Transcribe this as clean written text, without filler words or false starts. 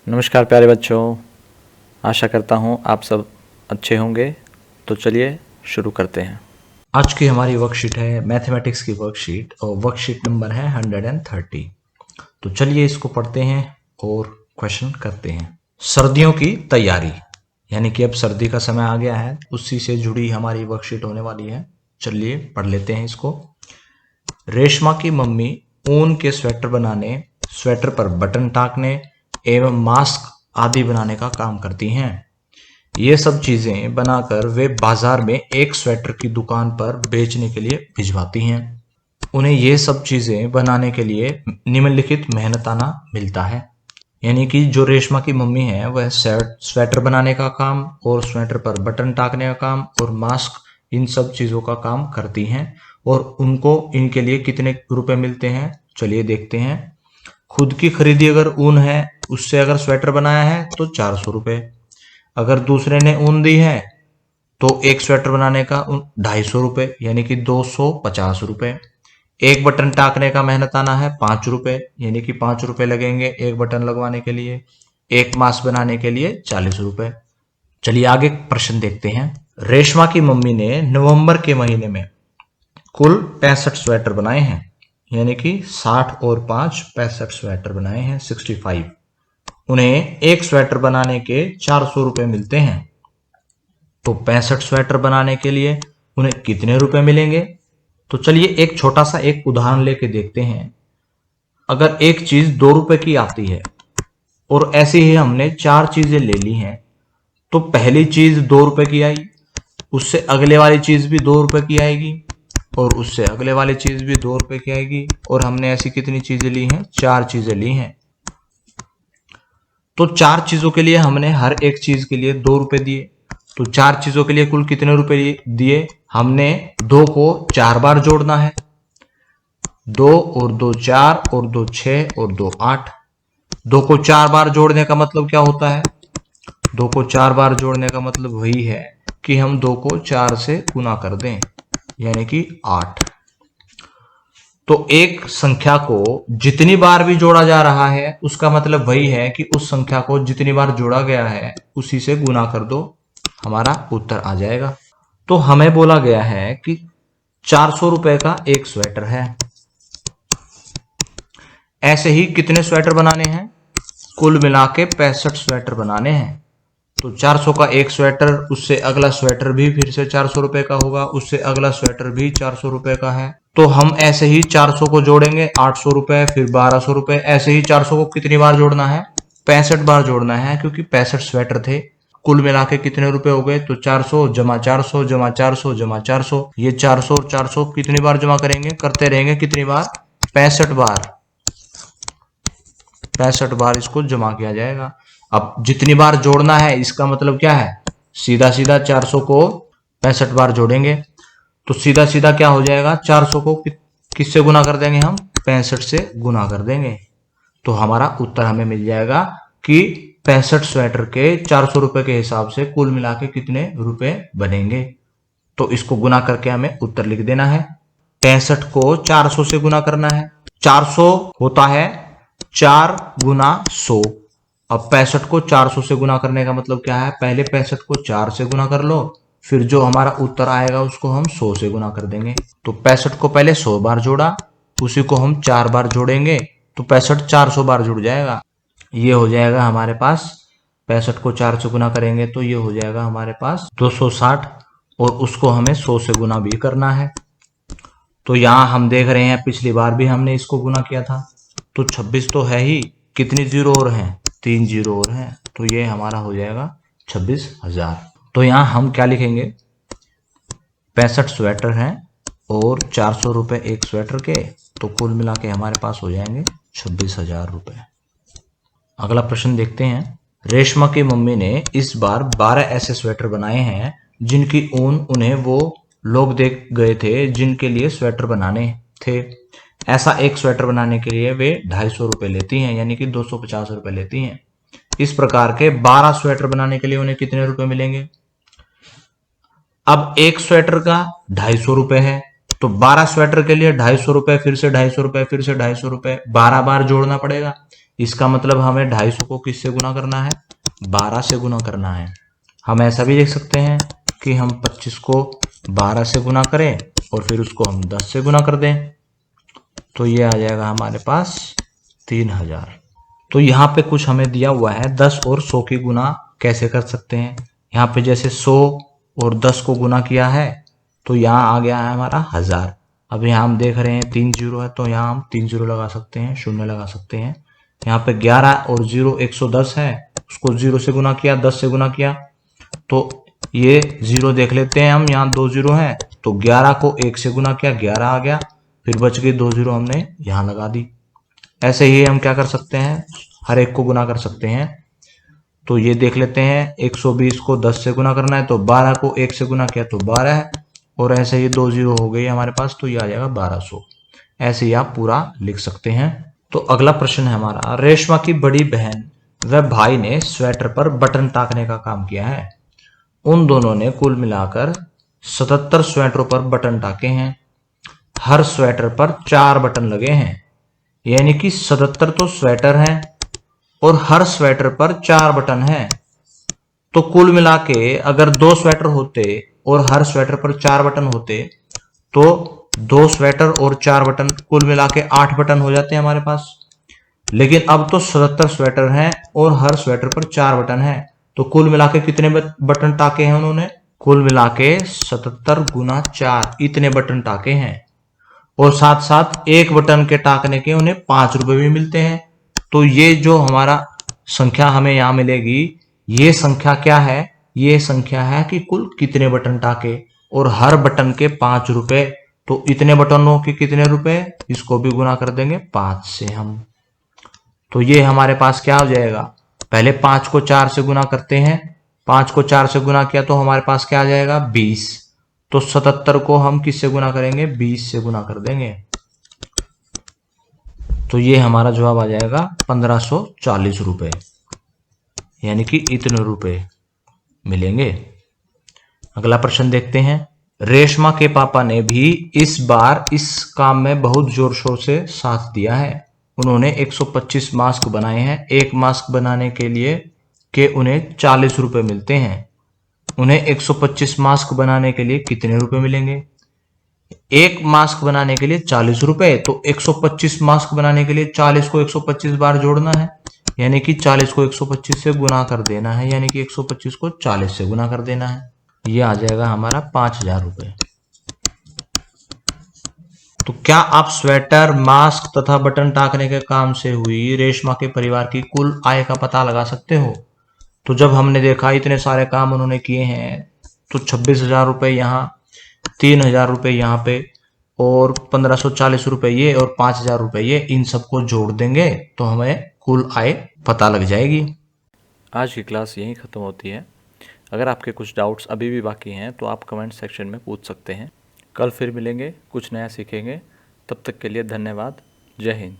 नमस्कार प्यारे बच्चों, आशा करता हूँ आप सब अच्छे होंगे। तो चलिए शुरू करते हैं। आज की हमारी वर्कशीट है मैथमेटिक्स की वर्कशीट और वर्कशीट नंबर है 130। तो चलिए इसको पढ़ते हैं और क्वेश्चन करते हैं। सर्दियों की तैयारी, यानी कि अब सर्दी का समय आ गया है, उसी से जुड़ी हमारी वर्कशीट होने वाली है। चलिए पढ़ लेते हैं इसको। रेशमा की मम्मी ऊन के स्वेटर बनाने, स्वेटर पर बटन टाकने एवं मास्क आदि बनाने का काम करती हैं। ये सब चीजें बनाकर वे बाजार में एक स्वेटर की दुकान पर बेचने के लिए भिजवाती हैं। उन्हें ये सब चीजें बनाने के लिए निम्नलिखित मेहनताना मिलता है। यानी कि जो रेशमा की मम्मी है वह स्वेटर बनाने का काम और स्वेटर पर बटन टाकने का काम और मास्क, इन सब चीजों का काम करती हैं। और उनको इनके लिए कितने रुपए मिलते हैं, चलिए देखते हैं। खुद की खरीदी अगर ऊन है, उससे अगर स्वेटर बनाया है तो 400 रुपए। अगर दूसरे ने ऊन दी है तो एक स्वेटर बनाने का 250 रुपए, यानी कि 250 रुपए। एक बटन टाकने का मेहनताना है 5 रुपए, यानी कि 5 रुपए लगेंगे एक बटन लगवाने के लिए। एक मास्क बनाने के लिए 40 रुपए। चलिए आगे प्रश्न देखते हैं। रेशमा की मम्मी ने नवंबर के महीने में कुल 65 स्वेटर बनाए हैं, यानी कि 60 और 5 65 स्वेटर बनाए हैं, 65। उन्हें एक स्वेटर बनाने के 400 रुपए मिलते हैं। तो 65 स्वेटर बनाने के लिए उन्हें कितने रुपए मिलेंगे? तो चलिए एक छोटा सा एक उदाहरण लेके देखते हैं। अगर एक चीज 2 रुपए की आती है और ऐसे ही हमने 4 चीजें ले ली हैं, तो पहली चीज 2 रुपए की आई, उससे अगले वाली चीज भी 2 रुपए की आएगी और उससे अगले वाली चीज भी 2 रुपए की आएगी। और हमने ऐसी कितनी चीजें ली हैं? 4 चीजें ली हैं। तो 4 चीजों के लिए हमने हर एक चीज के लिए 2 रुपए दिए। तो 4 चीजों के लिए कुल कितने रुपए दिए? हमने 2 को 4 बार जोड़ना है। 2 और 2 4 और 2 6 और 2 8। 2 को 4 बार जोड़ने का मतलब क्या होता है? 2 को 4 बार जोड़ने का मतलब वही है कि हम 2 को 4 से गुना कर दें, यानी कि 8। तो एक संख्या को जितनी बार भी जोड़ा जा रहा है उसका मतलब वही है कि उस संख्या को जितनी बार जोड़ा गया है उसी से गुना कर दो, हमारा उत्तर आ जाएगा। तो हमें बोला गया है कि 400 रुपए का एक स्वेटर है। ऐसे ही कितने स्वेटर बनाने हैं? कुल मिला के 65 स्वेटर बनाने हैं। तो 400 का एक स्वेटर, उससे अगला स्वेटर भी फिर से 400 रुपए का होगा, उससे अगला स्वेटर भी 400 रुपए का है। तो हम ऐसे ही 400 को जोड़ेंगे, 800 रुपए, फिर 1200 रुपए। ऐसे ही 400 को कितनी बार जोड़ना है? 65 बार जोड़ना है, क्योंकि 65 स्वेटर थे। कुल मिला के कितने रुपए हो गए? तो 400 जमा 400 जमा 400 जमा 400। ये 400 और 400 कितनी बार जमा करेंगे? करते रहेंगे कितनी बार? 65 बार। 65 बार इसको जमा किया जाएगा। अब जितनी बार जोड़ना है इसका मतलब क्या है? सीधा सीधा 400 को 65 बार जोड़ेंगे तो सीधा सीधा क्या हो जाएगा? 400 को किससे गुना कर देंगे? हम 65 से गुना कर देंगे। तो हमारा उत्तर हमें मिल जाएगा कि 65 स्वेटर के 400 रुपए के हिसाब से कुल मिला के कितने रुपए बनेंगे। तो इसको गुना करके हमें उत्तर लिख देना है। 65 को 400 से गुना करना है। 400 होता है 4 गुना 100। अब 65 को 400 से गुना करने का मतलब क्या है? पहले 65 को 4 से गुना कर लो, फिर जो हमारा उत्तर आएगा उसको हम 100 से गुना कर देंगे। तो 65 को पहले 100 बार जोड़ा, उसी को हम 4 बार जोड़ेंगे तो 65 400 बार जुड़ जाएगा। ये हो जाएगा हमारे पास, 65 को 4 से गुना करेंगे तो ये हो जाएगा हमारे पास 260, और उसको हमें 100 से गुना भी करना है। तो यहाँ हम देख रहे हैं पिछली बार भी हमने इसको गुना किया था, तो 26 तो है ही, कितनी जीरो और हैं? 3 जीरो और हैं, तो ये हमारा हो जाएगा 26,000। तो यहाँ हम क्या लिखेंगे? 65 स्वेटर हैं और 400 रुपए एक स्वेटर के, तो कुल मिला के हमारे पास हो जाएंगे 26,000 रुपए। अगला प्रश्न देखते हैं। रेशमा की मम्मी ने इस बार 12 ऐसे स्वेटर बनाए हैं जिनकी ऊन उन्हें वो लोग देख गए थे जिनके लिए स्वेटर बनाने थे। ऐसा एक स्वेटर बनाने के लिए वे 250 रुपए लेती हैं, यानी कि 250 रुपए लेती हैं। इस प्रकार के 12 स्वेटर बनाने के लिए उन्हें कितने रुपए मिलेंगे? अब एक स्वेटर का 250 रुपए है, तो 12 स्वेटर के लिए 250 रुपए, फिर से 250 रुपए, फिर से 250 रुपए, 12 बार जोड़ना पड़ेगा। इसका मतलब हमें 250 को किससे गुना करना है, 12 से गुना करना है। हम ऐसा भी देख सकते हैं कि हम 25 को 12 से गुना करें और फिर उसको हम 10 से गुना कर दें, तो ये आ जाएगा हमारे पास 3000। तो यहाँ पे कुछ हमें दिया हुआ है 10 और 100 की गुना कैसे कर सकते हैं। यहाँ पे जैसे 100 और 10 को गुना किया है तो यहाँ आ गया है हमारा 1000। अब यहाँ हम देख रहे हैं 3 जीरो है तो यहाँ हम 3 जीरो लगा सकते हैं, शून्य लगा सकते हैं। यहाँ पे 11 और 0 110 है, उसको 0 से गुना किया, 10 से गुना किया तो ये 0 देख लेते हैं हम, यहाँ 2 जीरो है तो 11 को 1 से गुना किया, 11 आ गया, फिर बच गई 2 जीरो हमने यहाँ लगा दी। ऐसे ही हम क्या कर सकते हैं, हर एक को गुना कर सकते हैं। तो ये देख लेते हैं 120 को 10 से गुना करना है तो 12 को 1 से गुना किया तो 12 है, और ऐसे ही 2 जीरो हो गई हमारे पास तो ये आ जाएगा 1200। ऐसे ही आप पूरा लिख सकते हैं। तो अगला प्रश्न है हमारा, रेशमा की बड़ी बहन व भाई ने स्वेटर पर बटन टाकने का काम किया है। उन दोनों ने कुल मिलाकर 77 स्वेटरों पर बटन टाके हैं। हर स्वेटर पर 4 बटन लगे हैं, यानी कि 77 तो स्वेटर हैं और हर स्वेटर पर 4 बटन हैं। तो कुल मिला के अगर 2 स्वेटर होते और हर स्वेटर पर 4 बटन होते तो 2 स्वेटर और 4 बटन कुल मिला के 8 बटन हो जाते हैं हमारे पास। लेकिन अब तो 77 स्वेटर हैं और हर स्वेटर पर 4 बटन हैं, तो कुल मिला के कितने बटन टाके हैं उन्होंने, कुल मिला के 77 गुना 4 इतने बटन टाके हैं। और साथ साथ एक बटन के टाकने के उन्हें 5 रुपए भी मिलते हैं। तो ये जो हमारा संख्या हमें यहाँ मिलेगी, ये संख्या क्या है, ये संख्या है कि कुल कितने बटन टाके और हर बटन के 5 रुपए। तो इतने बटनों के कितने रुपए, इसको भी गुना कर देंगे 5 से हम। तो ये हमारे पास क्या हो जाएगा, पहले 5 को 4 से गुना करते हैं, 5 को 4 से गुना किया तो हमारे पास क्या आ जाएगा 20। तो 77 को हम किससे गुना करेंगे, 20 से गुना कर देंगे। तो ये हमारा जवाब आ जाएगा 1540 रुपए, यानी कि इतने रुपए मिलेंगे। अगला प्रश्न देखते हैं, रेशमा के पापा ने भी इस बार इस काम में बहुत जोर शोर से साथ दिया है। उन्होंने 125 मास्क बनाए हैं। एक मास्क बनाने के लिए उन्हें 40 रुपए मिलते हैं। उन्हें 125 मास्क बनाने के लिए कितने रुपए मिलेंगे। एक मास्क बनाने के लिए 40 रुपए, तो 125 मास्क बनाने के लिए 40 को 125 बार जोड़ना है, यानी कि 40 को 125 से गुना कर देना है, यानी कि 125 को 40 से गुना कर देना है। ये आ जाएगा हमारा 5000 रुपए। तो क्या आप स्वेटर, मास्क तथा बटन टाकने के काम से हुई रेशमा के परिवार की कुल आय का पता लगा सकते हो। तो जब हमने देखा इतने सारे काम उन्होंने किए हैं तो 26,000 रुपए यहाँ, 3,000 रुपए यहाँ पे और 1540 रुपए ये और 5,000 रुपए ये, इन सबको जोड़ देंगे तो हमें कुल आय पता लग जाएगी। आज की क्लास यहीं ख़त्म होती है। अगर आपके कुछ डाउट्स अभी भी बाकी हैं तो आप कमेंट सेक्शन में पूछ सकते हैं। कल फिर मिलेंगे, कुछ नया सीखेंगे। तब तक के लिए धन्यवाद। जय हिंद।